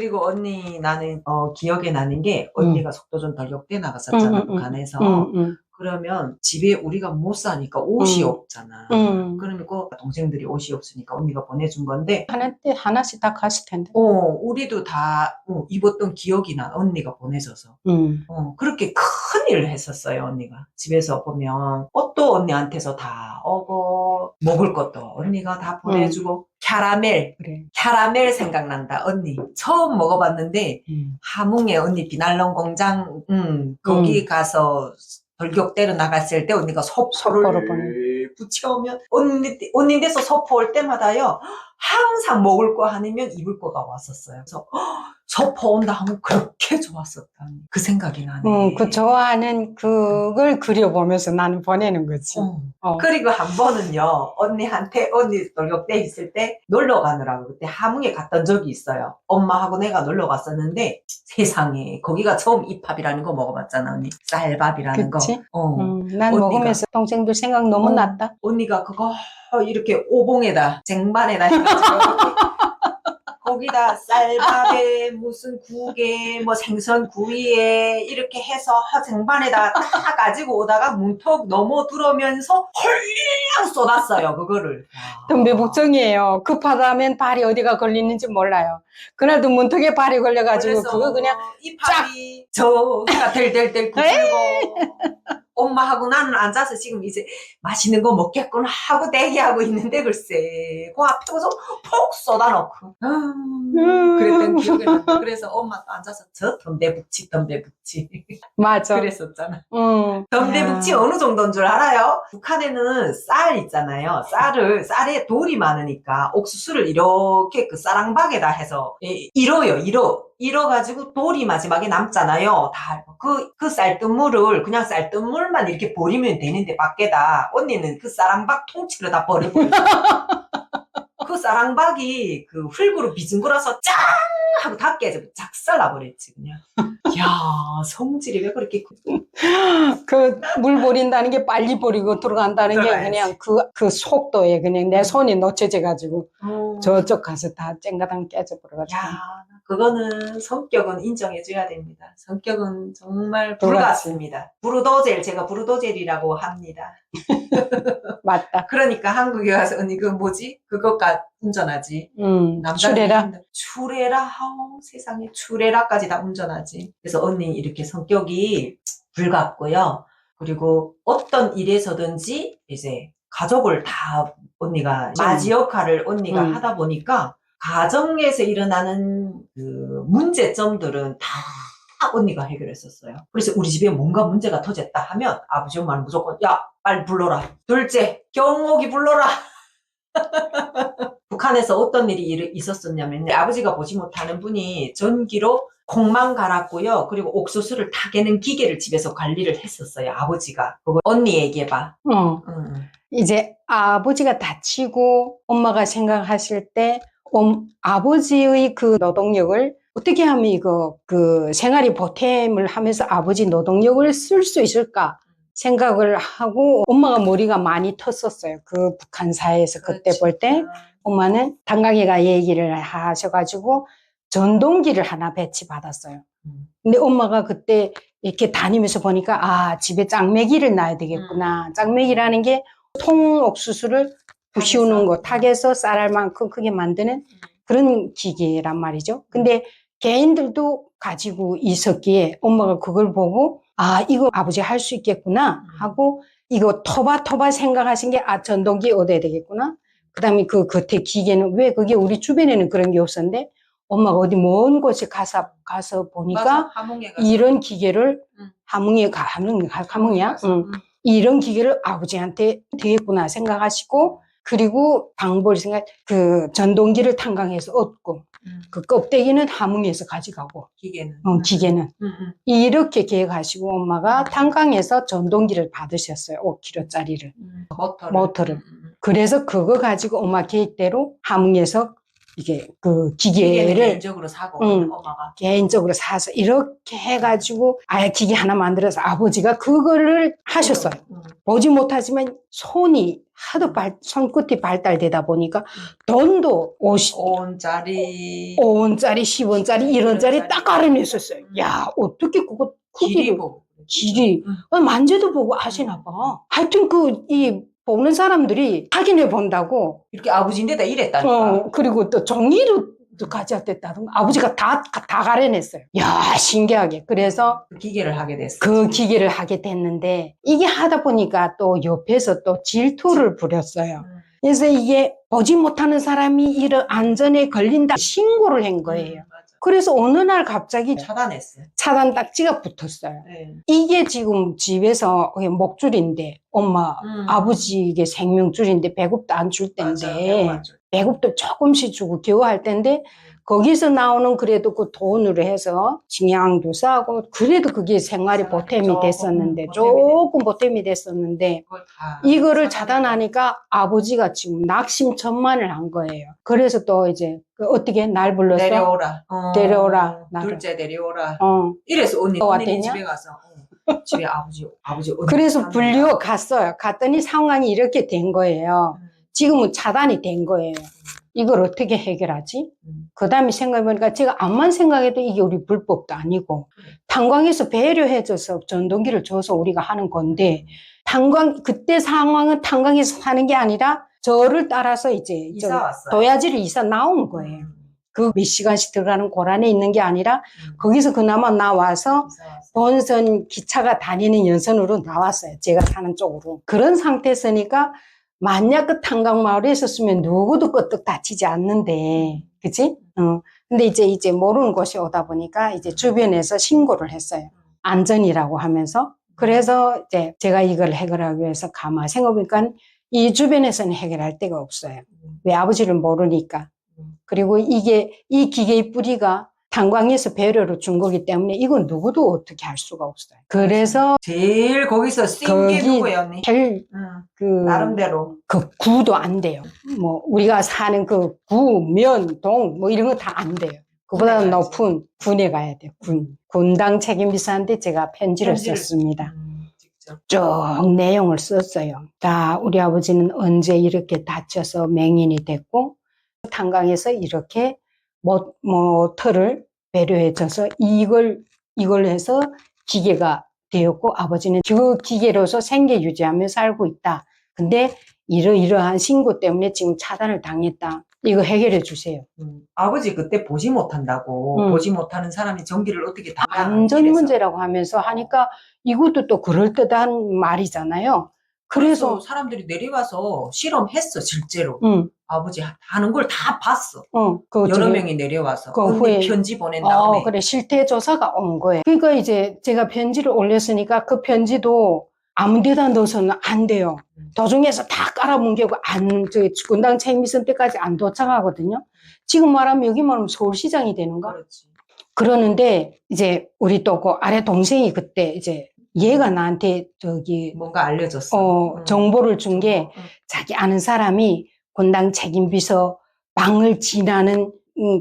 그리고 언니 나는 기억에 나는 게 음. 언니가 속도전 돌격대 나갔었잖아 북한에서. 그러면 집에 우리가 못 사니까 옷이 없잖아. 그러면 그 동생들이 옷이 없으니까 언니가 보내준 건데 하나씩 다 갔을 텐데. 우리도 다 입었던 기억이 나. 언니가 보내줘서. 그렇게 큰 일을 했었어요, 언니가. 집에서 보면 옷도 언니한테서 다 오고 먹을 것도 언니가 다 보내주고 캐러멜. 그래. 캐러멜 생각난다, 언니. 처음 먹어봤는데 함흥에 언니 비날론 공장 거기 가서 돌격대로 나갔을 때 언니가 소포를 붙여오면 언니 댁에서 소포 올 때마다요 항상 먹을 거 아니면 입을 거가 왔었어요. 그래서 소포 온다 하면 그렇게 좋았었다니 그 생각이 나네. 그 좋아하는 그걸 그려보면서 나는 보내는 거지. 그리고 한 번은요 언니한테 언니 돌격대 있을 때 놀러 가느라고 그때 함흥에 갔던 적이 있어요. 엄마하고 내가 놀러 갔었는데 세상에 거기가 처음 입밥이라는 거 먹어봤잖아 언니. 쌀밥이라는 그치? 거. 난 언니가, 먹으면서 동생들 생각 너무 났다. 언니가 그거 이렇게 오봉에다 쟁반에다 해가지고 거기다 쌀밥에 무슨 국에 뭐 생선 구이에 이렇게 해서 쟁반에다 딱 가지고 오다가 문턱 넘어 들어오면서 헐랑 쏟았어요 그거를. 동배북정이에요. 급하다면 발이 어디가 걸리는지 몰라요. 그날도 문턱에 발이 걸려가지고 그거 그냥 이파리 저기가 델델델 구슬고 엄마하고 나는 앉아서 지금 이제 맛있는 거 먹겠구나 하고 대기하고 있는데 글쎄 그 앞에서 폭 쏟아놓고 그랬던 기억이 난다. 그래서 엄마도 앉아서 저 덤대북치 맞아. 그랬었잖아. 덤대북치 어느 정도인 줄 알아요? 북한에는 쌀 있잖아요. 쌀에 돌이 많으니까 옥수수를 이렇게 그 쌀랑박에다 해서 일어가지고 돌이 마지막에 남잖아요. 그 쌀뜨물을 그냥 쌀뜨물만 이렇게 버리면 되는데 밖에다 언니는 그 쌀랑박 통째로 다 버려버렸어. 그 쌀랑박이 그 흙으로 빚은 거라서 짱 하고 다 깨져 작살나버렸지 그냥. 야 성질이 왜 그렇게 그 물 버린다는 게 빨리 버리고 들어간다는 게 그냥 그 속도에 그냥 내 손이 놓쳐져가지고 저쪽 가서 다 쨍가당 깨져버려가지고. 야 그거는 성격은 인정해줘야 됩니다. 성격은 정말 불같습니다. 부르도젤 제가 부르도젤이라고 합니다. 맞다. 그러니까 한국에 와서 언니 그 뭐지 그것까 운전하지. 추레라 세상에 추레라까지 다 운전하지. 그래서 언니 이렇게 성격이 불같고요. 그리고 어떤 일에서든지 이제 가족을 다 언니가 맞이 역할을 언니가 하다 보니까 가정에서 일어나는 그 문제점들은 다 언니가 해결했었어요. 그래서 우리 집에 뭔가 문제가 터졌다 하면 아버지 엄마는 무조건 야 빨리 불러라. 둘째 경옥이 불러라. 북한에서 어떤 일이 있었었냐면 아버지가 보지 못하는 분이 전기로 콩만 갈았고요. 그리고 옥수수를 타개는 기계를 집에서 관리를 했었어요. 아버지가. 그거 언니 얘기해봐. 이제 아버지가 다치고 엄마가 생각하실 때 아버지의 그 노동력을 어떻게 하면 그 생활이 보탬을 하면서 아버지 노동력을 쓸 수 있을까 생각을 하고 엄마가 머리가 많이 텄었어요. 그 북한 사회에서 그때 볼 때 엄마는 단강이가 얘기를 하셔가지고 전동기를 하나 배치받았어요. 근데 엄마가 그때 이렇게 다니면서 보니까 집에 짱매기를 놔야 되겠구나. 짱매기라는 게 통옥수수를 부시우는 거, 탁에서 쌀알 만큼 크게 만드는 그런 기계란 말이죠. 근데 개인들도 가지고 있었기에 엄마가 그걸 보고 이거 아버지 할 수 있겠구나 하고 이거 토바 생각하신 게 전동기 얻어야 되겠구나. 그 다음에 그 겉에 기계는 왜 그게 우리 주변에는 그런 게 없었는데 엄마가 어디 먼 곳에 가서 보니까 이런 기계를 함흥이야? 이런 기계를 아버지한테 되겠구나 생각하시고 그리고 방법을 그 전동기를 탄광해서 얻고 그 껍데기는 함흥에서 가져가고 기계는 이렇게 계획하시고 엄마가 탄광해서 전동기를 받으셨어요. 5kg짜리를 모터를. 그래서 그거 가지고 엄마 계획대로 함흥에서 이게 그 기계는 기계를 개인적으로 사고 엄마가 개인적으로 사서 이렇게 해가지고 아예 기계 하나 만들어서 아버지가 그거를 하셨어요. 보지 못하지만 손이 하도 손끝이 발달되다 보니까 돈도 5원짜리 5원짜리, 10원짜리, 1원짜리 딱 알아냈었어요. 야, 어떻게 그거 길이 크기를, 보고 길이, 만져도 보고 아시나 봐. 하여튼 이 보는 사람들이 확인해 본다고, 이렇게 아버지인데다 이랬다니까. 그리고 또 종이로 가져왔댔다던가. 아버지가 다 가려냈어요. 야, 신기하게. 그래서 그 기계를 하게 됐어. 그 기계를 하게 됐는데, 이게 하다 보니까 또 옆에서 또 질투를 부렸어요. 그래서 이게 보지 못하는 사람이 이런 안전에 걸린다 신고를 한 거예요. 맞아. 그래서 어느 날 갑자기 차단했어요. 차단 딱지가 붙었어요. 네. 이게 지금 집에서 목줄인데 엄마 아버지에게 생명줄인데 배급도 안 줄 텐데 배급도 조금씩 주고 겨우 할 텐데 거기서 나오는 그래도 그 돈으로 해서 식량도 싸고 그래도 그게 생활이 보탬이 됐었는데 조금 보탬이 됐었는데 이거를 차단하니까 아버지가 지금 낙심천만을 한 거예요. 그래서 또 이제 어떻게 날 불러서 데려오라 나를. 둘째 내려오라. 이래서 언니 집에 가서 집에 아버지 언니 그래서 불려 갔어요. 갔더니 상황이 이렇게 된 거예요. 지금은 차단이 된 거예요. 이걸 어떻게 해결하지? 그 다음에 생각해보니까 제가 암만 생각해도 이게 우리 불법도 아니고 탄광에서 배려해줘서 전동기를 줘서 우리가 하는 건데 그때 상황은 탄광에서 사는 게 아니라 저를 따라서 이제 도야지를 이사 나온 거예요. 그 몇 시간씩 들어가는 고란에 있는 게 아니라 거기서 그나마 나와서 본선 기차가 다니는 연선으로 나왔어요. 제가 사는 쪽으로. 그런 상태였으니까 만약 그 탄광마을에 있었으면 누구도 끄떡 다치지 않는데, 그치? 근데 이제 모르는 곳이 오다 보니까 이제 주변에서 신고를 했어요. 안전이라고 하면서. 그래서 이제 제가 이걸 해결하기 위해서 가만히 생각해보니까 이 주변에서는 해결할 데가 없어요. 왜 아버지를 모르니까. 그리고 이 기계의 뿌리가 탄광에서 배려로 준 거기 때문에 이건 누구도 어떻게 할 수가 없어요. 그래서 제일 거기서 쓴 게 누구예요, 언니? 제일 나름대로 그 구도 안 돼요. 뭐 우리가 사는 그 구, 면, 동 뭐 이런 거 다 안 돼요. 그보다 높은 군에 가야 돼요. 군당 책임비서한테 제가 편지를 썼습니다. 쭉 내용을 썼어요. 다 우리 아버지는 언제 이렇게 다쳐서 맹인이 됐고 탄광에서 이렇게 모터를 배려해줘서 이걸 해서 기계가 되었고 아버지는 그 기계로서 생계 유지하며 살고 있다. 근데 이러한 신고 때문에 지금 차단을 당했다. 이거 해결해 주세요. 아버지 그때 보지 못한다고 보지 못하는 사람이 전기를 어떻게 다 안전 문제라고 하면서 하니까 이것도 또 그럴듯한 말이잖아요. 그래서 사람들이 내려와서 실험했어 실제로. 아버지 하는 걸 다 봤어. 여러 명이 내려와서 언니 편지 보낸 다음에. 그래 실태 조사가 온 거예요. 그러니까 이제 제가 편지를 올렸으니까 그 편지도 아무 데다 넣어서는 안 돼요. 도중에서 다 깔아뭉개고 군당 책임비서 때까지 안 도착하거든요. 지금 말하면 여기 말하면 서울시장이 되는가? 그렇지. 그러는데 이제 우리 또 그 아래 동생이 그때 이제 얘가 나한테 뭔가 알려줬어. 정보를 준 게 자기 아는 사람이 군당 책임비서 방을 지나는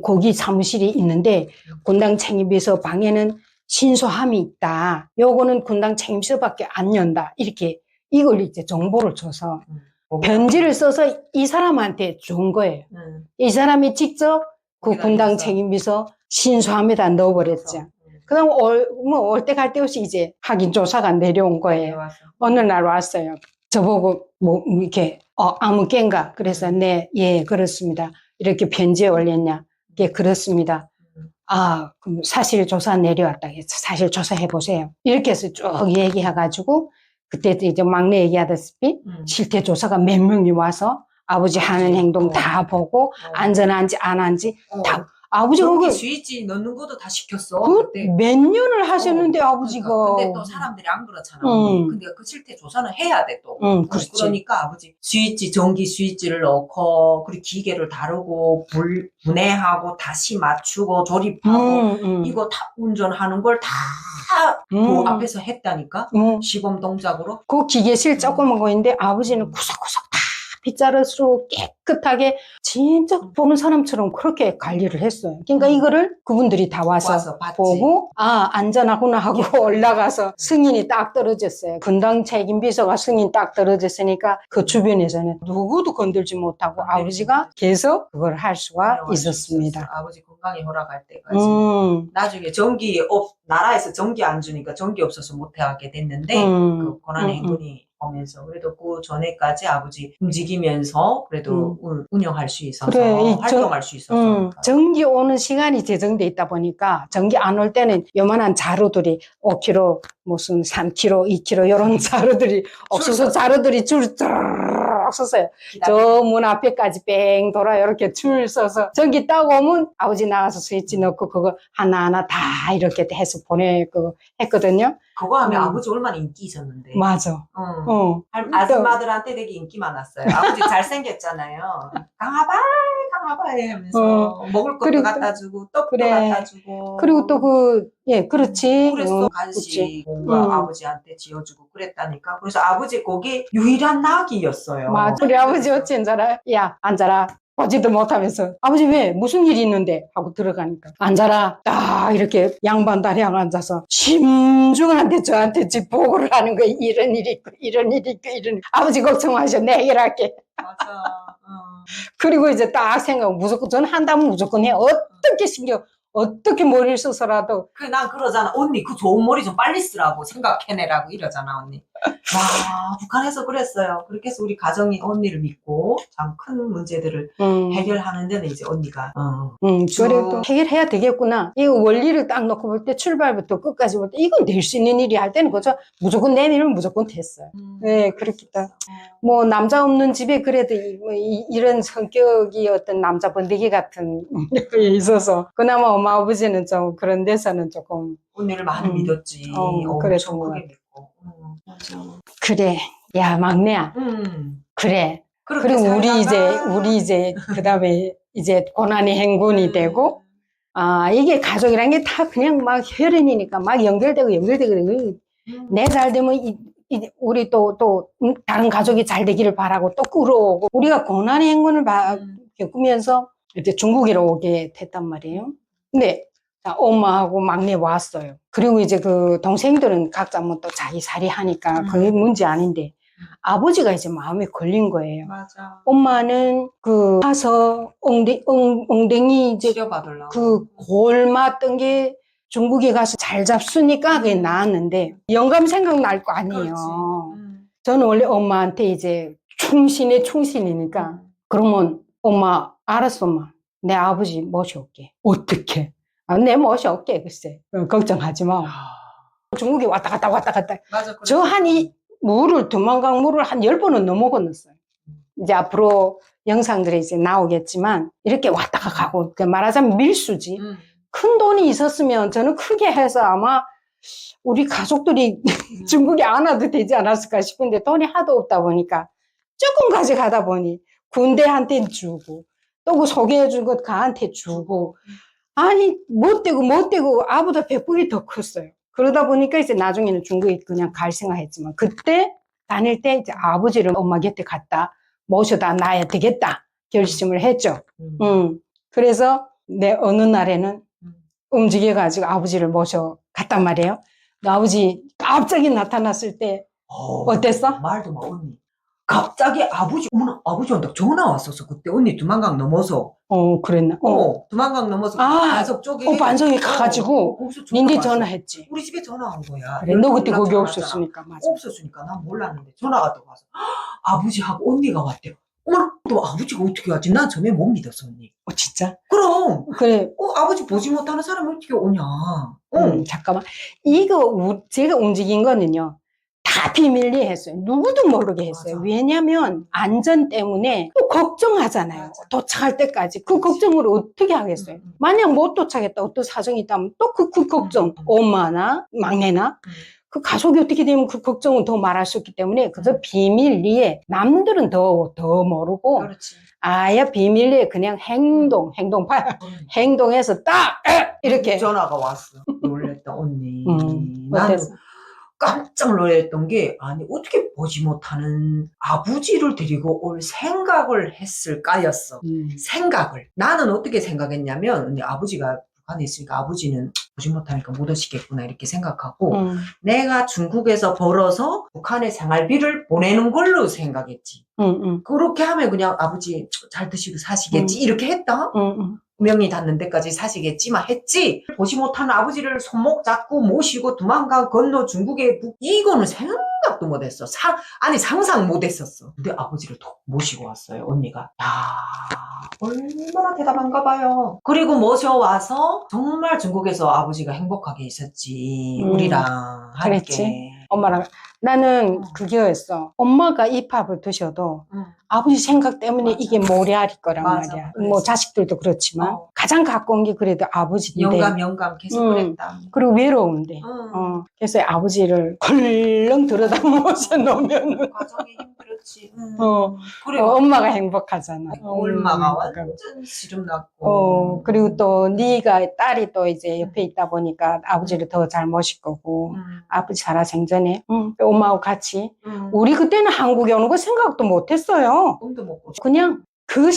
거기 사무실이 있는데 군당 책임비서 방에는 신소함이 있다. 요거는 군당 책임비서밖에 안 연다. 이렇게 이걸 이제 정보를 줘서 편지를 써서 이 사람한테 준 거예요. 이 사람이 직접 그 군당 책임비서 신소함에다 넣어버렸죠. 그다음 올 때 갈 데 없이 이제 확인 조사가 내려온 거예요. 어느 날 왔어요. 저보고 이렇게 아무 깬가? 그래서 네, 예, 그렇습니다. 이렇게 편지에 올렸냐? 예, 그렇습니다. 그럼 사실 조사 내려왔다. 사실 조사해 보세요. 이렇게 해서 쭉 얘기해가지고 그때 이제 막내 얘기하다시피 실태 조사가 몇 명이 와서 아버지 하는 행동 다 보고 안전한지 안 한지 다. 아버지가 전기 스위치 넣는 것도 다 시켰어. 몇 년을 하셨는데 아버지가. 그러니까. 근데 또 사람들이 안 그렇잖아. 근데 그 실태 조사는 해야 돼 또. 그러니까 아버지 전기 스위치를 넣고 그리고 기계를 다루고 분해하고 다시 맞추고 조립하고 이거 다 운전하는 걸 다 앞에서 했다니까. 시범 동작으로. 그 기계실 조그만 거 있는데 아버지는 구석구석 다 빗자루로 깨끗하게 진짜 보는 사람처럼 그렇게 관리를 했어요. 그러니까 이거를 그분들이 다 와서 봤지. 보고 안전하구나 하고 올라가서 승인이 딱 떨어졌어요. 분당 책임비서가 승인 딱 떨어졌으니까 그 주변에서는 누구도 건들지 못하고 아버지가 계속 그걸 할 수가 있었습니다. 아버지 건강이 허락할 때까지. 나중에 나라에서 전기 안 주니까 전기 없어서 못 하게 됐는데 그 고난의 행군이 오면서 그래도 그 전에까지 아버지 움직이면서 그래도 운영할 수 있어서 활동할 수 있어서 전기 오는 시간이 제정돼 있다 보니까 전기 안 올 때는 요만한 자루들이 5kg 무슨 3kg 2kg 이런 자루들이 없어서 자루들이 줄 서서요. 저 문 앞에까지 뺑 돌아 이렇게 줄 서서 전기 딱 오면 아버지 나가서 스위치 넣고 그거 하나하나 다 이렇게 해서 보내고 했거든요. 그거 하면 아버지 얼마나 인기 있었는데. 맞아. 아줌마들한테 되게 인기 많았어요. 아버지 잘생겼잖아요. 강아바이 하면서 먹을 것도 갖다 주고 떡도 갖다 주고. 그리고 또 그렇지. 그랬어. 간식 뭔가 아버지한테 지어주고 그랬다니까. 그래서 아버지 거기 유일한 낙이었어요. 맞아. 우리 아버지 어찌 앉아라. 야, 앉아라. 보지도 못하면서 아버지 왜 무슨 일이 있는데 하고 들어가니까 앉아라 딱 이렇게 양반다리랑 앉아서 심중한테 저한테 집 보고를 하는 거예요. 이런 일이 있고 이런 일이 있고 이런 아버지 걱정하셔 내 해결할게. 맞아. 그리고 이제 딱 생각 무조건 저는 한다면 무조건 해. 어떻게 어떻게 머리를 써서라도. 난 그러잖아. 언니 그 좋은 머리 좀 빨리 쓰라고 생각해내라고 이러잖아 언니. 와 북한에서 그랬어요. 그렇게 해서 우리 가정이 언니를 믿고 참 큰 문제들을 해결하는 데는 이제 언니가 그래도 해결해야 되겠구나. 이거 원리를 딱 놓고 볼 때 출발부터 끝까지 볼 때 이건 될 수 있는 일이 할 때는 그죠. 무조건 내밀면 무조건 됐어요. 네 그렇겠다. 뭐 남자 없는 집에 그래도 이런 성격이 어떤 남자 번데기 같은 게 있어서 그나마 엄마 아버지는 좀 그런 데서는 조금 언니를 많이 믿었지. 엄청 크게 믿고. 맞아. 그래. 야 막내야. 그래. 그리고 우리 이제 그다음에 이제 고난의 행군이 되고 이게 가족이란 게 다 그냥 막 혈연이니까 막 연결되고 내 잘 되면 우리 또 다른 가족이 잘 되기를 바라고 또 끌어오고 우리가 고난의 행군을 겪으면서 이제 중국으로 오게 됐단 말이에요. 근데 엄마하고 막내 왔어요. 그리고 이제 그 동생들은 각자 뭐 또 자기살이 하니까 그게 문제 아닌데 아버지가 이제 마음에 걸린 거예요. 맞아. 엄마는 가서 엉덩이 이제 치료받으려고. 그 골맞던 게 중국에 가서 잘 잡수니까 그게 나았는데 영감 생각날 거 아니에요. 저는 원래 엄마한테 이제 충신이니까 그러면 엄마 알았어 엄마 내 아버지 모셔올게. 어떻게? 내 모셔올게 글쎄 걱정하지 마. 중국에 왔다 갔다 맞아, 저 두만강 물을 한 10번은 넘어 건넜어요. 이제 앞으로 영상들이 이제 나오겠지만 이렇게 왔다가 가고 말하자면 밀수지. 큰 돈이 있었으면 저는 크게 해서 아마 우리 가족들이 중국에 안 와도 되지 않았을까 싶은데 돈이 하도 없다 보니까 조금 가져가다 보니 군대한테 주고 또 그 소개해준 것 가한테 주고 아니 못 되고 아보다 100분이 더 컸어요. 그러다 보니까 이제 나중에는 중국에 그냥 갈 생각했지만 그때 다닐 때 이제 아버지를 엄마 곁에 갖다 모셔다 놔야 되겠다 결심을 했죠. 그래서 내 어느 날에는 움직여가지고 아버지를 모셔 갔단 말이에요. 아버지 갑자기 나타났을 때 어땠어? 말도 마 언니. 갑자기 아버지한테 전화 왔었어. 그때 언니 두만강 넘어서. 그랬나? 두만강 넘어서 반석 쪽에. 반석에 가가지고 닌데 전화했지. 우리 집에 전화 온 거야. 그래, 너 그때 거기 없었으니까. 맞아. 없었으니까 난 몰랐는데 전화가 또 와서 아버지하고 언니가 왔대요. 어머, 또 아버지가 어떻게 왔지? 난 전에 못 믿었어 언니. 진짜? 그럼. 그래. 아버지 보지 못하는 사람이 어떻게 오냐. 잠깐만. 이거 제가 움직인 거는요. 다 비밀리에 했어요. 누구도 모르게 했어요. 맞아. 왜냐면 안전 때문에 또 걱정하잖아요. 맞아. 도착할 때까지. 그 걱정을 어떻게 하겠어요. 만약 못 도착했다 어떤 사정이 있다면 또 그 걱정. 엄마나 막내나 그 가족이 어떻게 되면 그 걱정은 더 말할 수 있기 때문에 그래서 비밀리에 남들은 더 모르고 그렇지. 아예 비밀리에 그냥 행동해서 딱 이렇게 전화가 왔어. 놀랬다 언니. 어땠어? 깜짝 놀랐던 게, 아니 어떻게 보지 못하는 아버지를 데리고 올 생각을 했을까였어. 생각을. 나는 어떻게 생각했냐면, 언니, 아버지가 북한에 있으니까 아버지는 보지 못하니까 못 오시겠구나 이렇게 생각하고, 내가 중국에서 벌어서 북한에 생활비를 보내는 걸로 생각했지. 그렇게 하면 그냥 아버지 잘 드시고 사시겠지 이렇게 했다. 명이 닿는 데까지 사시겠지만 했지. 보지 못하는 아버지를 손목 잡고 모시고 두만강 건너 중국에 이거는 생각도 못했어. 아니 상상 못했었어. 근데 아버지를 또 모시고 왔어요, 언니가. 야, 얼마나 대단한가 봐요. 그리고 모셔와서 정말 중국에서 아버지가 행복하게 있었지. 우리랑 함께. 그랬지. 엄마랑 나는 그거였어. 엄마가 이 밥을 드셔도 아버지 생각 때문에 맞아. 이게 모래알일 거란 맞아, 말이야. 그랬어. 뭐 자식들도 그렇지만 가장 가까운 게 그래도 아버지인데. 영감 계속 그랬다. 그리고 외로운데. 그래서 아버지를 헐렁 들여다보면서 놓으면 과정이 힘들었지. 그래. 엄마가 행복하잖아. 엄마가 완전 시름났고. 그리고 또 네가 딸이 또 이제 옆에 있다 보니까 아버지를 더 잘 모실 거고 아버지 살아생전에 엄마하고 같이 우리 그때는 한국에 오는 거 생각도 못했어요. 꿈도 못 꾸죠. 그냥 그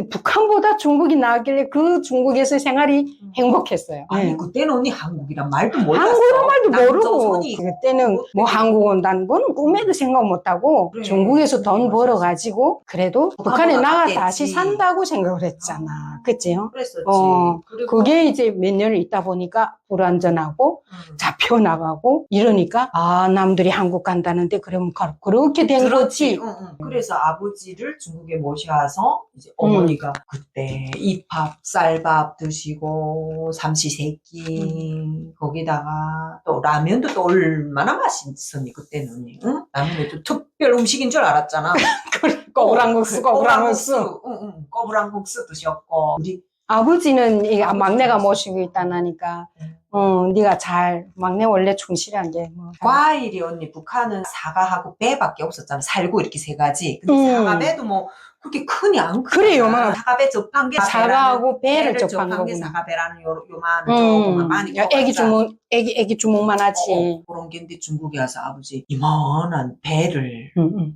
북한보다 중국이 나았길래 그 중국에서 생활이 행복했어요. 아니 그때는 언니 한국이란 말도 몰랐어. 한국이란 말도 모르고 남조선이 그때는 뭐 한국 온다는 건 꿈에도 생각 못하고 그래. 중국에서 돈 벌어가지고 그래도 북한에 북한보다 나가 낫겠지. 다시 산다고 생각을 했잖아. 그치요? 그랬었지. 그리고 그게 이제 몇 년을 있다 보니까 불안전하고 잡혀나가고 이러니까 남들이 한국 간다는데 그러면 그렇게 된 거지. 그래서 아버지를 중국에 모셔와서 이제 어머니가 그때 이밥 쌀밥 드시고 삼시세끼 거기다가 또 라면도 또 얼마나 맛있었니 그때는. 응? 라면도 특별 음식인 줄 알았잖아. 꼬부랑국수. 꼬부랑국수 드셨고 우리 아버지는 이 아버지 막내가 잘했어. 모시고 있다나니까 네가 잘 막내 원래 충실한 게 뭐. 과일이 언니 북한은 사과하고 배밖에 없었잖아. 살구 이렇게 세 가지. 근데 사과배도 뭐 그렇게 크니 안 크잖아. 그래, 요만한. 사과배 접한 게 사과하고 배를 접한 게 거구나. 사과배라는 요만한 조금만 많이 애기 주먹만 하지. 그런 게 근데 중국에 와서 아버지 이만한 배를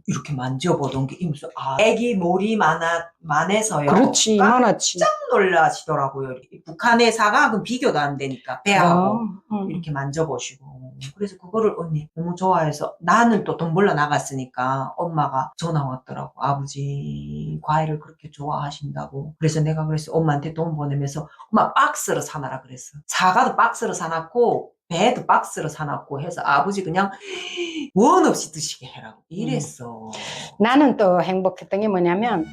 이렇게 만져보던 게 무슨 애기 몰이 만해서요. 그렇지, 많았지. 깜짝 놀라시더라고요. 북한의 사과하고는 비교도 안 되니까 배하고 이렇게 만져보시고. 그래서 그거를 언니 너무 좋아해서 나는 또 돈 벌러 나갔으니까 엄마가 전화 왔더라고. 아버지 과일을 그렇게 좋아하신다고. 그래서 내가 그랬어. 엄마한테 돈 보내면서 엄마 박스로 사놔라 그랬어. 사과도 박스로 사놨고 배도 박스로 사놨고 해서 아버지 그냥 원 없이 드시게 해라고 이랬어. 나는 또 행복했던 게 뭐냐면